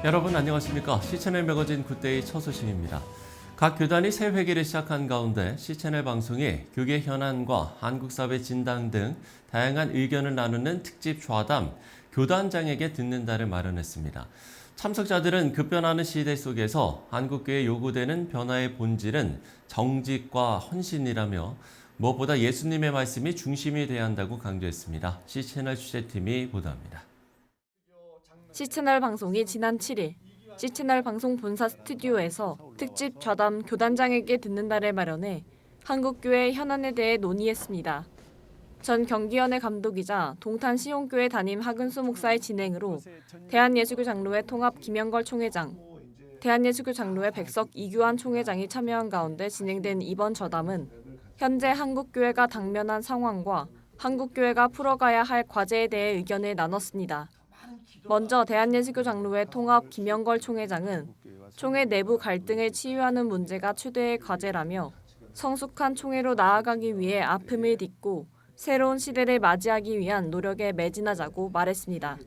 여러분 안녕하십니까? C채널 매거진 굿데이 첫 소식입니다. 각 교단이 새 회기를 시작한 가운데 C채널 방송이 교계 현안과 한국사회 진단 등 다양한 의견을 나누는 특집 좌담 교단장에게 듣는다를 마련했습니다. 참석자들은 급변하는 시대 속에서 한국교회에 요구되는 변화의 본질은 정직과 헌신이라며 무엇보다 예수님의 말씀이 중심이 돼야 한다고 강조했습니다. C채널 취재팀이 보도합니다. C채널 방송이 지난 7일 C채널 방송 본사 스튜디오에서 특집 좌담 교단장에게 듣는다를 마련해 한국교회 현안에 대해 논의했습니다. 전 경기연의 감독이자 동탄 시온교회 담임 하근수 목사의 진행으로 대한예수교 장로회 통합 김영걸 총회장, 대한예수교 장로회 백석 이규환 총회장이 참여한 가운데 진행된 이번 좌담은 현재 한국교회가 당면한 상황과 한국교회가 풀어가야 할 과제에 대해 의견을 나눴습니다. 먼저 대한예수교 장로회 통합 김영걸 총회장은 총회 내부 갈등을 치유하는 문제가 최대의 과제라며 성숙한 총회로 나아가기 위해 아픔을 딛고 새로운 시대를 맞이하기 위한 노력에 매진하자고 말했습니다.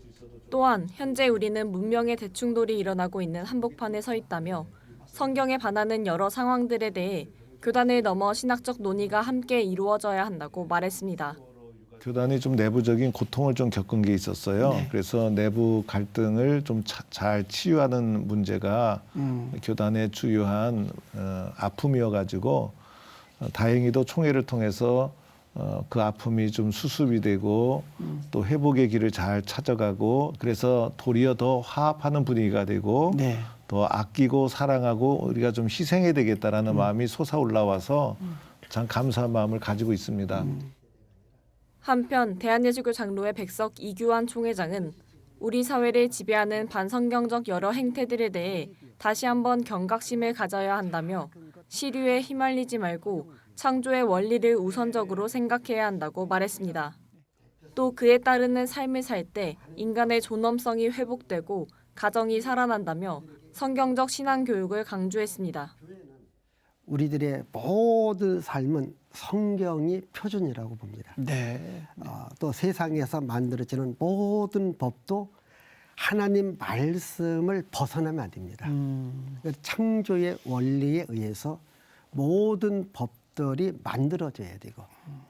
또한 현재 우리는 문명의 대충돌이 일어나고 있는 한복판에 서 있다며 성경에 반하는 여러 상황들에 대해 교단을 넘어 신학적 논의가 함께 이루어져야 한다고 말했습니다. 교단이 좀 내부적인 고통을 좀 겪은 게 있었어요. 네. 그래서 내부 갈등을 좀 잘 치유하는 문제가 교단의 주요한 아픔이어가지고 다행히도 총회를 통해서 그 아픔이 좀 수습이 되고 또 회복의 길을 잘 찾아가고 그래서 도리어 더 화합하는 분위기가 되고 네. 더 아끼고 사랑하고 우리가 좀 희생해야 되겠다라는 마음이 솟아올라와서 참 감사한 마음을 가지고 있습니다. 한편 대한예수교 장로회 백석 이규환 총회장은 우리 사회를 지배하는 반성경적 여러 행태들에 대해 다시 한번 경각심을 가져야 한다며 시류에 휘말리지 말고 창조의 원리를 우선적으로 생각해야 한다고 말했습니다. 또 그에 따르는 삶을 살 때 인간의 존엄성이 회복되고 가정이 살아난다며 성경적 신앙 교육을 강조했습니다. 우리들의 모든 삶은 성경이 표준이라고 봅니다. 네. 또 세상에서 만들어지는 모든 법도 하나님 말씀을 벗어나면 안 됩니다. 창조의 원리에 의해서 모든 법들이 만들어져야 되고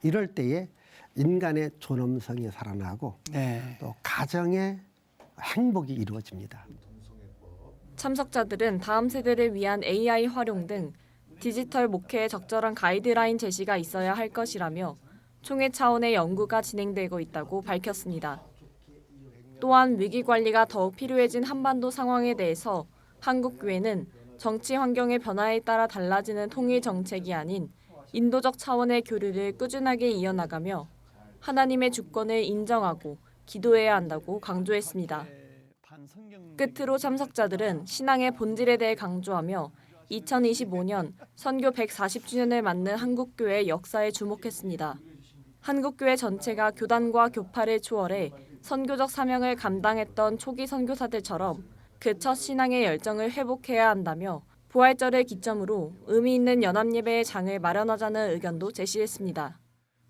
이럴 때에 인간의 존엄성이 살아나고 네. 또 가정의 행복이 이루어집니다. 참석자들은 다음 세대를 위한 AI 활용 등 디지털 목회에 적절한 가이드라인 제시가 있어야 할 것이라며 총회 차원의 연구가 진행되고 있다고 밝혔습니다. 또한 위기 관리가 더욱 필요해진 한반도 상황에 대해서 한국교회는 정치 환경의 변화에 따라 달라지는 통일 정책이 아닌 인도적 차원의 교류를 꾸준하게 이어나가며 하나님의 주권을 인정하고 기도해야 한다고 강조했습니다. 끝으로 참석자들은 신앙의 본질에 대해 강조하며 2025년 선교 140주년을 맞는 한국교회의 역사에 주목했습니다. 한국교회 전체가 교단과 교파를 초월해 선교적 사명을 감당했던 초기 선교사들처럼 그 첫 신앙의 열정을 회복해야 한다며 부활절을 기점으로 의미 있는 연합예배의 장을 마련하자는 의견도 제시했습니다.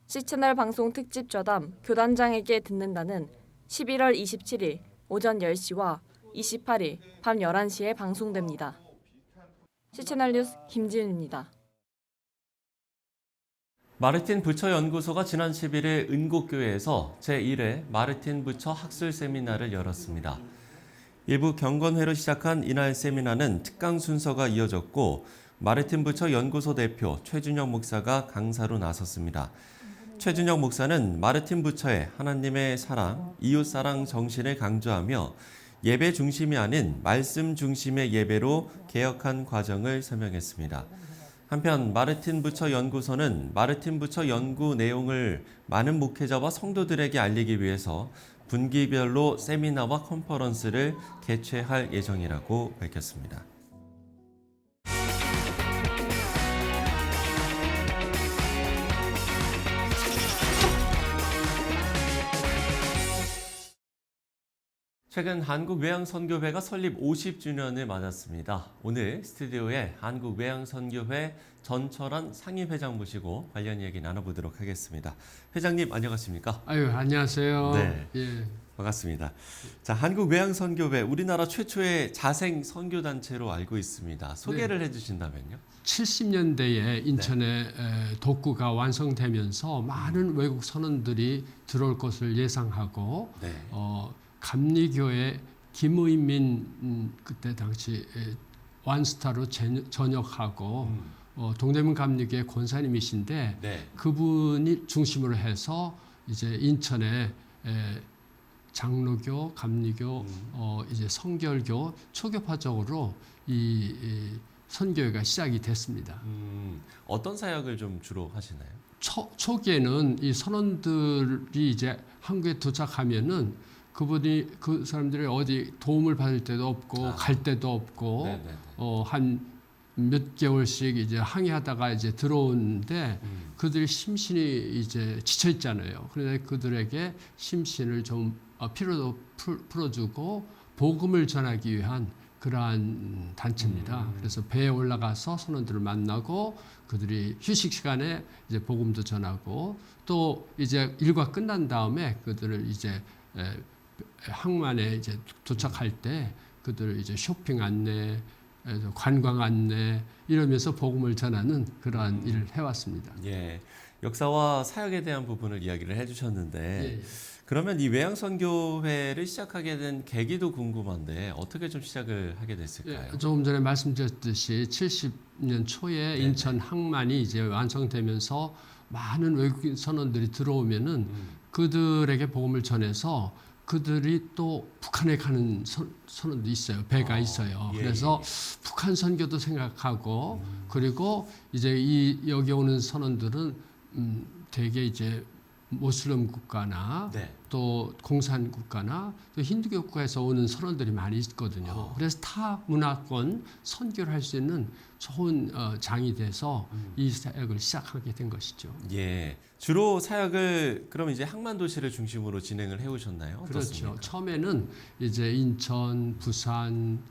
C채널 방송 특집 좌담 교단장에게 듣는다는 11월 27일 오전 10시와 28일 밤 11시에 방송됩니다. C채널 뉴스 김지은입니다. 마르틴 부처 연구소가 지난 11일 은곡교회에서 제1회 마르틴 부처 학술 세미나를 열었습니다. 일부 경건회로 시작한 이날 세미나는 특강 순서가 이어졌고 마르틴 부처 연구소 대표 최준영 목사가 강사로 나섰습니다. 최준영 목사는 마르틴 부처의 하나님의 사랑, 이웃사랑 정신을 강조하며 예배 중심이 아닌 말씀 중심의 예배로 개혁한 과정을 설명했습니다. 한편 마르틴 부처 연구소는 마르틴 부처 연구 내용을 많은 목회자와 성도들에게 알리기 위해서 분기별로 세미나와 컨퍼런스를 개최할 예정이라고 밝혔습니다. 최근 한국외양선교회가 설립 50주년을 맞았습니다. 오늘 스튜디오에 한국외양선교회 전철환 상임회장 모시고 관련 이야기 나눠보도록 하겠습니다. 회장님 안녕하십니까? 아유 안녕하세요. 네. 예. 반갑습니다. 자, 한국외향선교회 우리나라 최초의 자생 선교단체로 알고 있습니다. 소개를 해주신다면요. 70년대에 인천에 독구가 완성되면서 많은 외국 선원들이 들어올 것을 예상하고 네. 감리교회 김의민 그때 당시 완스타로 전역하고 동대문 감리교회 권사님이신데 네. 그분이 중심으로 해서 이제 인천에 장로교, 감리교, 이제 성결교 초교파적으로 이 선교회가 시작이 됐습니다. 어떤 사역을 좀 주로 하시나요? 초기에는 이 선원들이 이제 한국에 도착하면은 그 사람들이 어디 도움을 받을 데도 없고 갈 데도 없고 네네네. 한 몇 개월씩 이제 항해하다가 이제 들어오는데 그들이 심신이 이제 지쳐 있잖아요. 그래서 그들에게 심신을 좀 피로도 풀어주고 복음을 전하기 위한 그러한 단체입니다. 그래서 배에 올라가서 선원들을 만나고 그들이 휴식 시간에 이제 복음도 전하고 또 이제 일과 끝난 다음에 그들을 이제 항만에 이제 도착할 때 그들을 이제 쇼핑 안내, 관광 안내 이러면서 복음을 전하는 그러한 일을 해왔습니다. 예, 역사와 사역에 대한 부분을 이야기를 해주셨는데 예. 그러면 이 외향선교회를 시작하게 된 계기도 궁금한데 어떻게 좀 시작을 하게 됐을까요? 예, 조금 전에 말씀드렸듯이 70년 초에 인천 항만이 이제 완성되면서 많은 외국인 선원들이 들어오면은 그들에게 복음을 전해서 그들이 또 북한에 가는 선원도 있어요. 배가 있어요. 예, 그래서 북한 선교도 생각하고 그리고 이제 여기 오는 선원들은 대개 이제 모슬림 국가나 네. 또 공산 국가나 또 힌두교 국가에서 오는 선원들이 많이 있거든요. 그래서 타 문화권 선교를 할 수 있는 좋은 장이 돼서 이 사역을 시작하게 된 것이죠. 예, 주로 사역을 그럼 이제 항만 도시를 중심으로 진행을 해오셨나요? 그렇죠. 어떻습니까? 처음에는 이제 인천, 부산,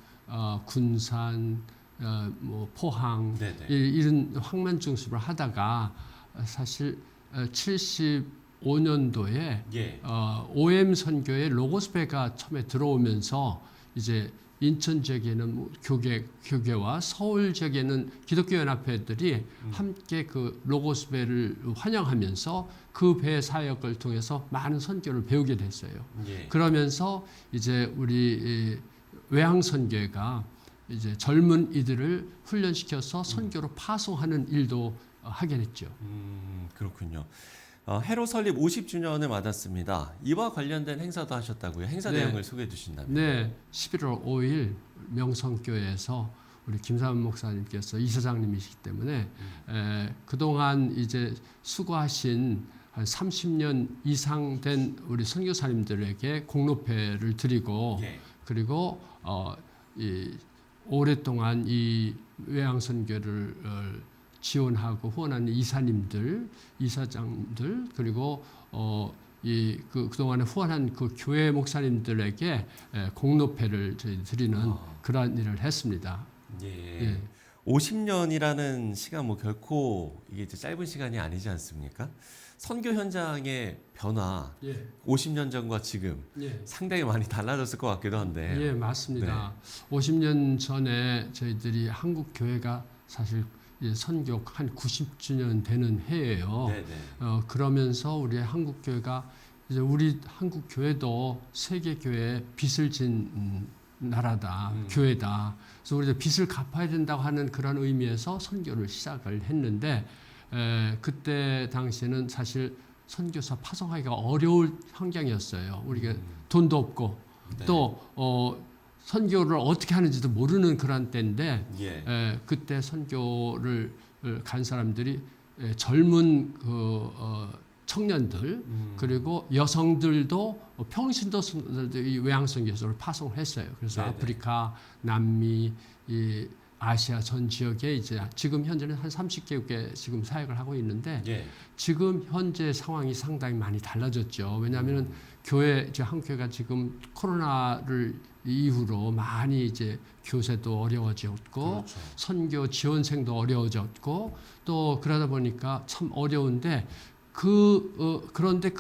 군산, 뭐 포항 네네. 이런 항만 중심으로 하다가 사실 75년도에 예. OM 선교의 로고스배가 처음에 들어오면서 이제 인천 지역에는 뭐 교계와 서울 지역에는 기독교 연합회들이 함께 그 로고스배를 환영하면서 그 배 사역을 통해서 많은 선교를 배우게 됐어요. 예. 그러면서 이제 우리 외항 선교회가 이제 젊은 이들을 훈련시켜서 선교로 파송하는 일도 하게 됐죠. 그렇군요. 해로 설립 50주년을 맞았습니다. 이와 관련된 행사도 하셨다고요. 행사 네. 내용을 소개해 주신다면. 네, 11월 5일 명성교회에서 우리 김삼원 목사님께서 이사장님이시기 때문에 그동안 이제 수고하신 한 30년 이상 된 우리 선교사님들에게 공로패를 드리고 예. 그리고 오랫동안 이 외항선교를 지원하고 후원하는 이사님들, 이사장들 그리고 그동안에 후원한 그 교회 목사님들에게 공로패를 저희 드리는 그러한 일을 했습니다. 예. 예. 50년이라는 시간 뭐 결코 이게 이제 짧은 시간이 아니지 않습니까? 선교 현장의 변화, 예. 50년 전과 지금 예. 상당히 많이 달라졌을 것 같기도 한데. 예, 맞습니다. 50년 전에 저희들이 한국 교회가 사실 선교 한 90주년 되는 해예요. 네네. 그러면서 우리 한국 교회가 이제 우리 한국 교회도 세계 교회의 빚을 진 나라다, 교회다. 그래서 우리가 빚을 갚아야 된다고 하는 그런 의미에서 선교를 시작을 했는데 그때 당시에는 사실 선교사 파송하기가 어려울 환경이었어요. 우리가 돈도 없고 네. 또 선교를 어떻게 하는지도 모르는 그런 때인데 예. 그때 선교를 간 사람들이 젊은 청년들 그리고 여성들도 평신도들도 이 외항선교사를 파송을 했어요. 그래서 네네. 아프리카, 남미, 이 아시아 전 지역에 이제 지금 현재는 한 30개국에 지금 사역을 하고 있는데 예. 지금 현재 상황이 상당히 많이 달라졌죠. 왜냐하면은 교회 이제 한국 교회가 지금 코로나를 이후로 많이 이제 교세도 어려워졌고 그렇죠. 선교 지원생도 어려워졌고 또 그러다 보니까 참 어려운데 그런데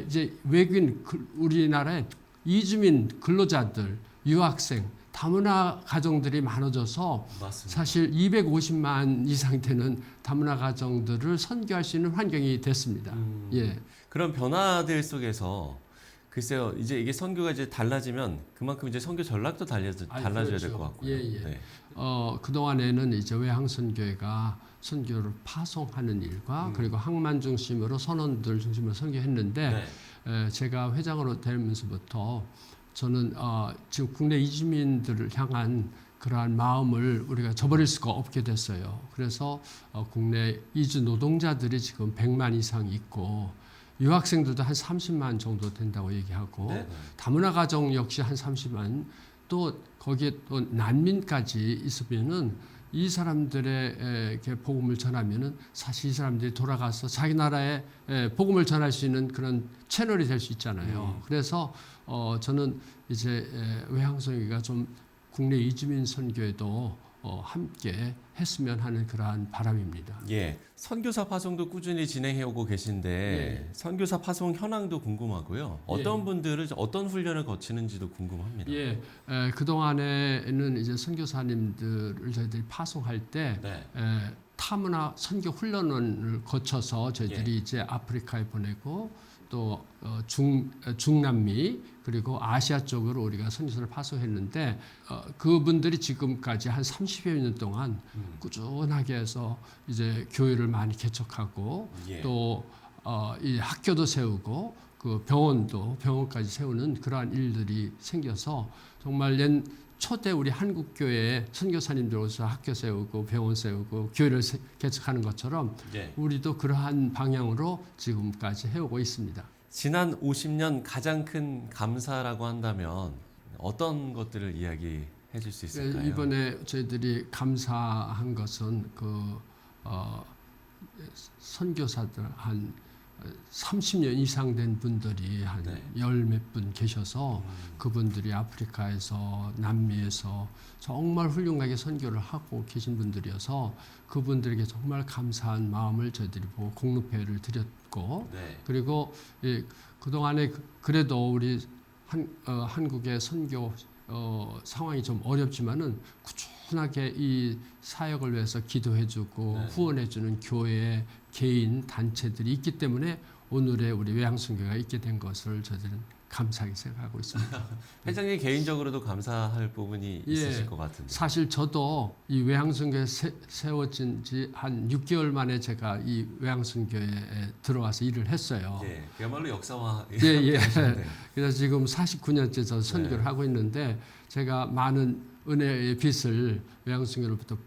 이제 외국인 우리나라에 이주민 근로자들, 유학생, 다문화 가정들이 많아져서 맞습니다. 사실 250만 이상 되는 다문화 가정들을 선교할 수 있는 환경이 됐습니다. 예. 그런 변화들 속에서 글쎄요, 이제 이게 선교가 이제 달라지면 그만큼 이제 선교 전략도 달라져야 될 그렇죠. 것 같고요. 예, 예. 네. 그동안에는 이제 외항선교회가 선교를 파송하는 일과 그리고 항만 중심으로 선원들 중심으로 선교했는데 제가 회장으로 되면서부터 저는 지금 국내 이주민들을 향한 그러한 마음을 우리가 저버릴 수가 없게 됐어요. 그래서 국내 이주 노동자들이 지금 100만 이상 있고 유학생들도 한 30만 정도 된다고 얘기하고 네네. 다문화 가정 역시 한 30만 또 거기에 또 난민까지 있으면은 이 사람들의 복음을 전하면은 사실 이 사람들이 돌아가서 자기 나라에 복음을 전할 수 있는 그런 채널이 될 수 있잖아요. 그래서 저는 이제 외항선교가 좀 국내 이주민 선교에도 함께 했으면 하는 그러한 바람입니다. 예, 선교사 파송도 꾸준히 진행해 오고 계신데 예. 선교사 파송 현황도 궁금하고요. 어떤 분들을 어떤 훈련을 거치는지도 궁금합니다. 예, 그 동안에는 이제 선교사님들을 저희들이 파송할 때 네. 타문화 선교 훈련을 거쳐서 저희들이 이제 아프리카에 보내고 또 중남미 그리고 아시아 쪽으로 우리가 선교사를 파송했는데 그분들이 지금까지 한 30여 년 동안 꾸준하게 해서 이제 교회를 많이 개척하고 예. 또 이 학교도 세우고 그 병원까지 세우는 그러한 일들이 생겨서 정말 초대 우리 한국 교회 선교사님들로서 학교 세우고 병원 세우고 교회를 개척하는 것처럼 예. 우리도 그러한 방향으로 지금까지 해오고 있습니다. 지난 50년 가장 큰 감사라고 한다면 어떤 것들을 이야기해 줄 수 있을까요? 이번에 저희들이 감사한 것은 선교사들 한 30년 이상 된 분들이 한 열 몇 분 계셔서 그분들이 아프리카에서 남미에서 정말 훌륭하게 선교를 하고 계신 분들이어서 그분들에게 정말 감사한 마음을 저희들이 보고 공로패를 드렸고 네. 그리고 그동안에 그래도 우리 한국의 선교 상황이 좀 어렵지만은 꾸준하게 이 사역을 위해서 기도해주고 후원해주는 교회, 개인, 단체들이 있기 때문에 오늘의 우리 외항선교가 있게 된 것을 저희들은 감사하게 생각하고 있습니다. 회장님 개인적으로도 감사할 부분이 있으실 예, 것 같은데. 사실 저도 이 외항선교에 세워진 지 한 6개월 만에 제가 이 외항선교에 들어와서 일을 했어요. 예, 그야말로 역사화. 예. 그래서 지금 49년째 저 선교를 하고 있는데 제가 많은 은혜의 빚을 외항선교로부터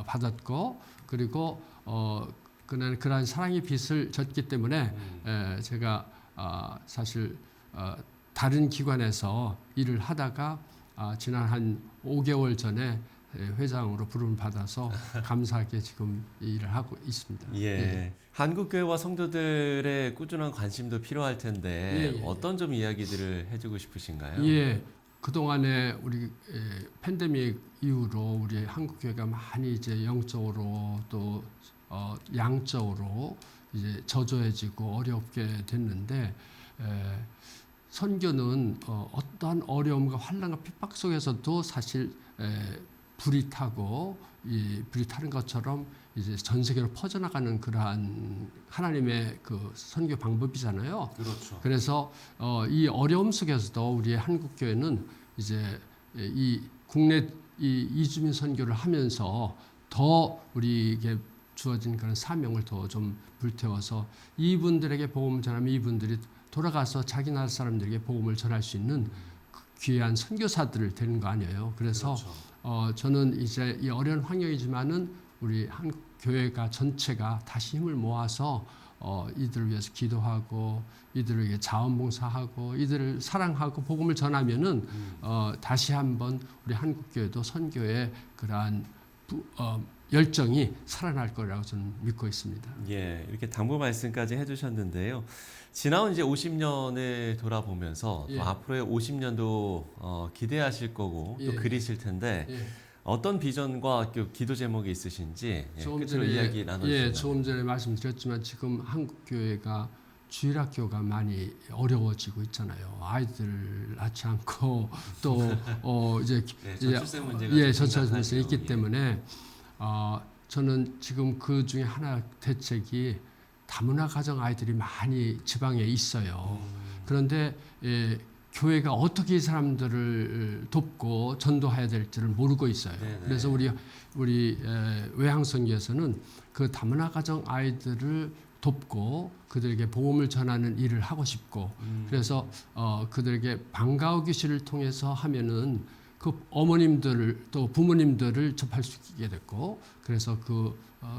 받았고 그리고 그러한 사랑의 빚을 졌기 때문에 제가 사실 다른 기관에서 일을 하다가 지난 한 5개월 전에 회장으로 부름을 받아서 감사하게 지금 일을 하고 있습니다. 예. 한국 교회와 성도들의 꾸준한 관심도 필요할 텐데 예. 어떤 좀 이야기들을 해주고 싶으신가요? 예. 그동안에 우리 팬데믹 이후로 우리 한국 교회가 많이 이제 영적으로 또 양적으로 이제 저조해지고 어렵게 됐는데 선교는 어떠한 어려움과 환난과 핍박 속에서도 사실 불이 타고 이 불이 타는 것처럼 이제 전 세계로 퍼져나가는 그러한 하나님의 그 선교 방법이잖아요. 그렇죠. 그래서 이 어려움 속에서도 우리 한국 교회는 이제 이 국내 이 이주민 선교를 하면서 더 우리에게 주어진 그런 사명을 더 좀 불태워서 이분들에게 복음을 전하면 이분들이 돌아가서 자기 나라 사람들에게 복음을 전할 수 있는 그 귀한 선교사들을 되는 거 아니에요. 그래서 그렇죠. 저는 이제 이 어려운 환경이지만은 우리 한국 교회가 전체가 다시 힘을 모아서 이들을 위해서 기도하고 이들을 위해 자원봉사하고 이들을 사랑하고 복음을 전하면은 다시 한번 우리 한국 교회도 선교의 그러한 열정이 살아날 거라고 저는 믿고 있습니다. 예, 이렇게 당부 말씀까지 해주셨는데요. 지나온 이제 50년을 돌아보면서 예. 또 앞으로의 50년도 기대하실 거고 예. 또 그리실 텐데 예. 어떤 비전과 기도 제목이 있으신지 조금 끝으로 전에 이야기 나눠주시면. 조금 전에 말씀드렸지만 지금 한국 교회가 주일학교가 많이 어려워지고 있잖아요. 아이들 낳지 않고 또 이제 저출생 문제가 예, 좀 저출생 문제가 심각하죠. 있기 예. 때문에 저는 지금 그 중에 하나 대책이 다문화 가정 아이들이 많이 지방에 있어요. 그런데 교회가 어떻게 이 사람들을 돕고 전도해야 될지를 모르고 있어요. 네네. 그래서 우리 외향선교에서는 그 다문화 가정 아이들을 돕고 그들에게 복음을 전하는 일을 하고 싶고 그래서 그들에게 방과후 교실을 통해서 하면은 그 어머님들 또 부모님들을 접할 수 있게 됐고 그래서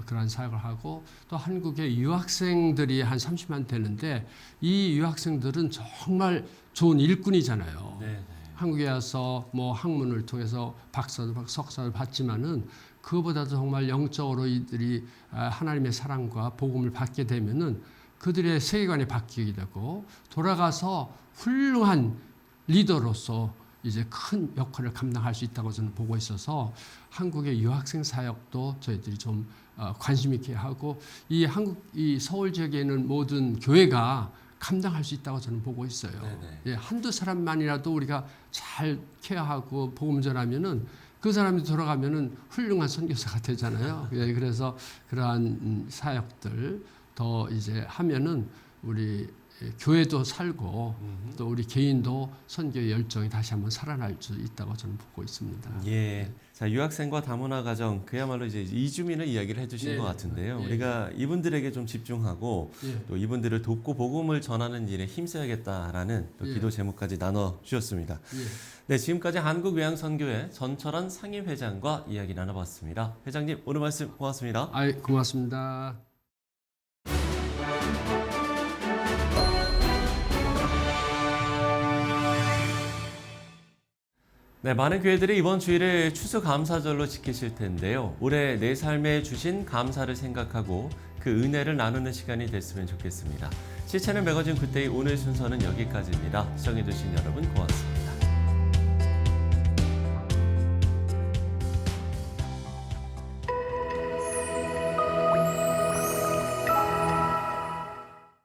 그러한 사역을 하고 또 한국의 유학생들이 한 30만 되는데 이 유학생들은 정말 좋은 일꾼이잖아요. 네. 한국에 와서 뭐 학문을 통해서 박사도 석사도 받지만은 그거보다도 정말 영적으로 이들이 하나님의 사랑과 복음을 받게 되면은 그들의 세계관이 바뀌게 되고 돌아가서 훌륭한 리더로서 이제 큰 역할을 감당할 수 있다고 저는 보고 있어서 한국의 유학생 사역도 저희들이 좀 관심 있게 하고 이 서울 지역에 있는 모든 교회가 감당할 수 있다고 저는 보고 있어요. 네네. 예, 한두 사람만이라도 우리가 잘 케어하고 복음 전하면은 그 사람이 돌아가면은 훌륭한 선교사가 되잖아요. 예, 그래서 그러한 사역들 더 이제 하면은 우리 교회도 살고 또 우리 개인도 선교의 열정이 다시 한번 살아날 수 있다고 저는 보고 있습니다. 예. 자, 유학생과 다문화 가정 그야말로 이제 이주민을 이야기를 해주신 네. 것 같은데요. 예. 우리가 이분들에게 좀 집중하고 예. 또 이분들을 돕고 복음을 전하는 일에 힘써야겠다라는 또 예. 기도 제목까지 나눠 주셨습니다. 예. 네, 지금까지 한국외향선교회 전철원 상임회장과 이야기 나눠봤습니다. 회장님, 오늘 말씀 고맙습니다. 고맙습니다. 네, 많은 교회들이 이번 주일을 추수감사절로 지키실 텐데요. 올해 내 삶에 주신 감사를 생각하고 그 은혜를 나누는 시간이 됐으면 좋겠습니다. 시체는 매거진 그때의 오늘 순서는 여기까지입니다. 시청해주신 여러분 고맙습니다.